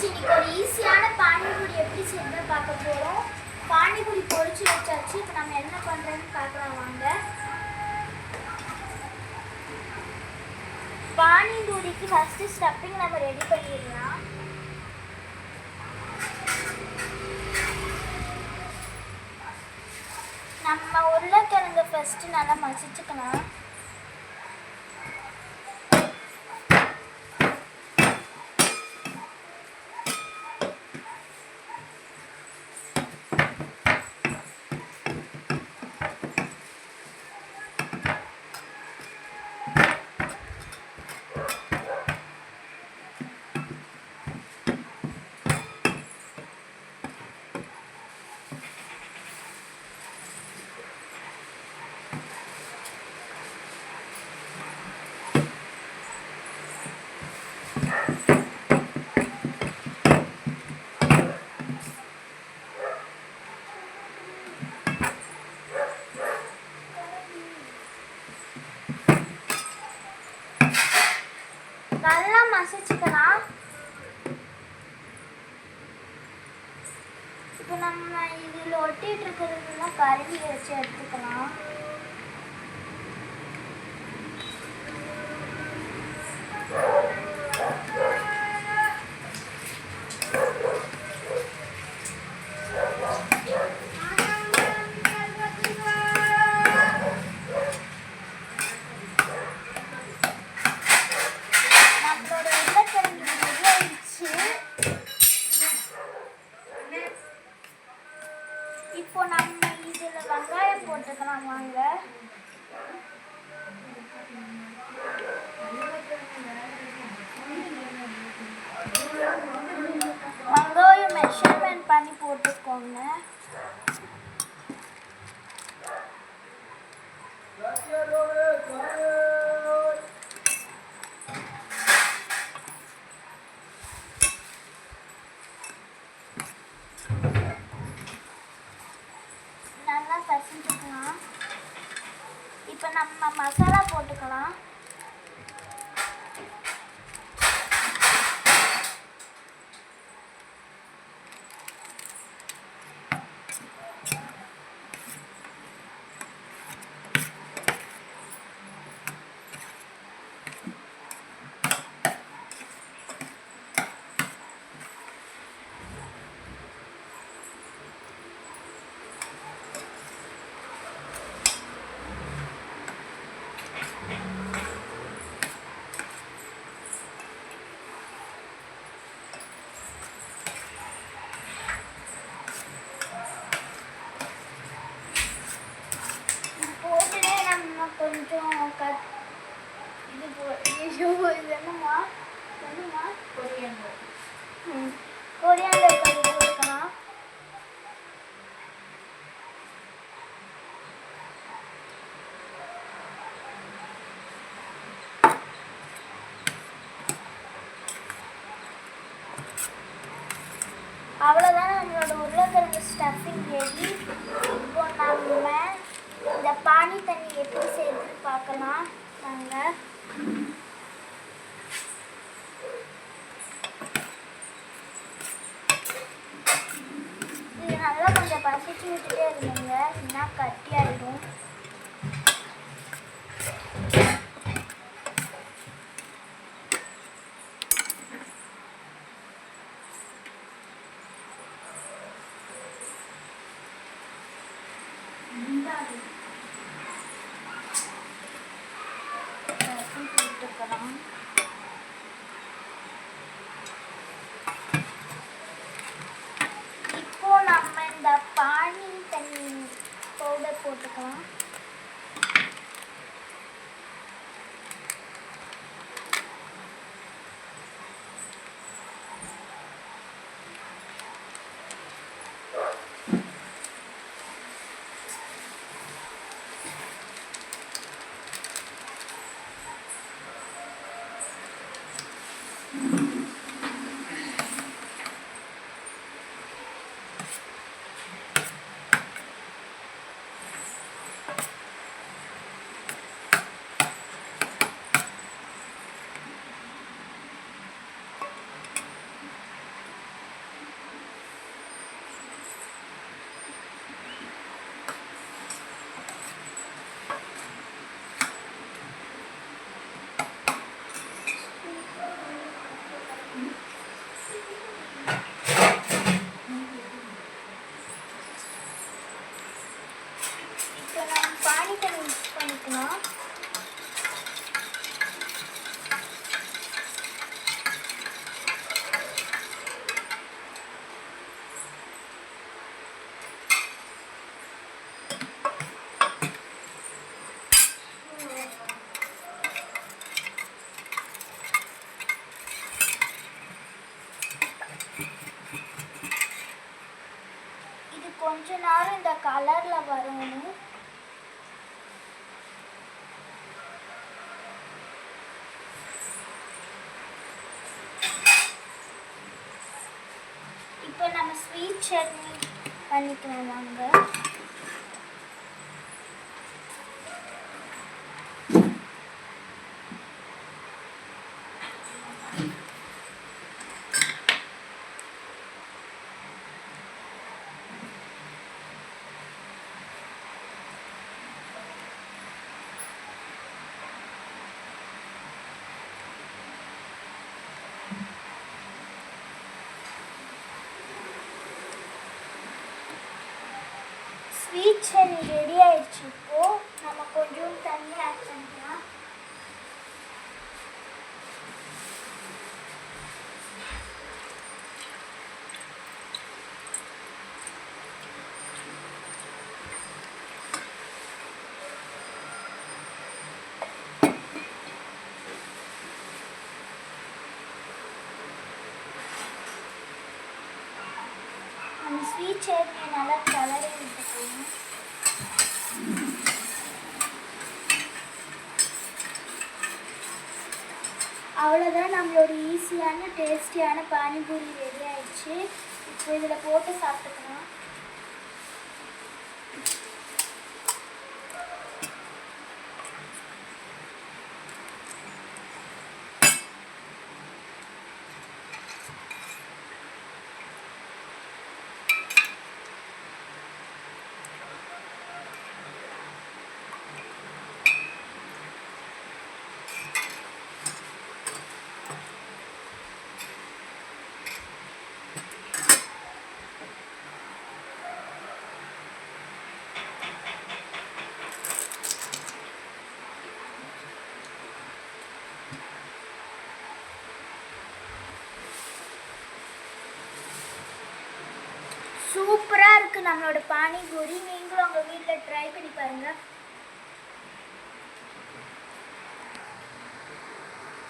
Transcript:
Friends, இன்னைக்கு ஒரு ஈஸியான பானிபூரி எப்படி செய்யறது பார்க்க போறோம். பானிபூரி பொரிச்சு வச்சாச்சு. இப்போ நம்ம என்ன பண்றோம்னு பார்க்கலாம் வாங்க. பானிபூரிக்கு ஃபர்ஸ்ட் ஸ்டஃபிங் நம்ம ரெடி பண்ணிடலாம். நம்ம உருளைக்கிழங்கு ஃபர்ஸ்ட் நல்லா மசிச்சுக்கலாம். நல்லா மசிச்சுக்கலாம். இப்போ நம்ம இதில் ஒட்டிட்டு இருக்கிறதுலாம் கருவி வச்சு எடுத்துக்கலாம். இப்போ நம்ம இதில் வெங்காயம் போட்டுக்கலாம் வாங்க. வெங்காயம் மெஷர்மெண்ட் பண்ணி போட்டுக்கோங்க. இப்போ நம்ம மசாலா போட்டுக்கலாம். கொஞ்சம் இது என்னம்மா கொரியாண்டர் கொஞ்சம் போட்டுக்கலாம். அவ்வளோதான் நம்மளோட உருளைக்கிழங்கு ஸ்டஃபிங் ரெடி. இப்போ நம்ம இந்த பானி தண்ணி எப்படி செய்யுதுன்னு பார்க்கலாம் நாங்கள். இது நல்லா கொஞ்சம் பசிச்சு விட்டுட்டே இருந்தீங்க, இல்லைன்னா கட்டி ஆகிடும். இப்போ நம்ம இந்த பானி தண்ணி பவுடர் போட்டுக்கலாம். கொஞ்ச நேரம் இந்த கலரில் வரணும். இப்போ நம்ம ஸ்வீட் சட்னி பண்ணிக்கலாம் வாங்க. ஸ்வீட் சட்னி ரெடி ஆயிடுச்சு. இப்போ நம்ம கொஞ்சம் தண்ணி ஆட் பண்ணிக்கலாம். நம்ம ஸ்வீட் சட்னியை நல்லா கலரி விட்டுக்கணும். அவ்வளோதான், நம்மளோட ஈஸியான டேஸ்டியான பானிபூரி ரெடி ஆயிடுச்சு. இப்போ இதில் போட்டு சாப்பிட்டுக்கலாம். சூப்பராக இருக்குது நம்மளோட பானிபூரி. நீங்களும் உங்கள் வீட்டில் ட்ரை பண்ணி பாருங்கள்.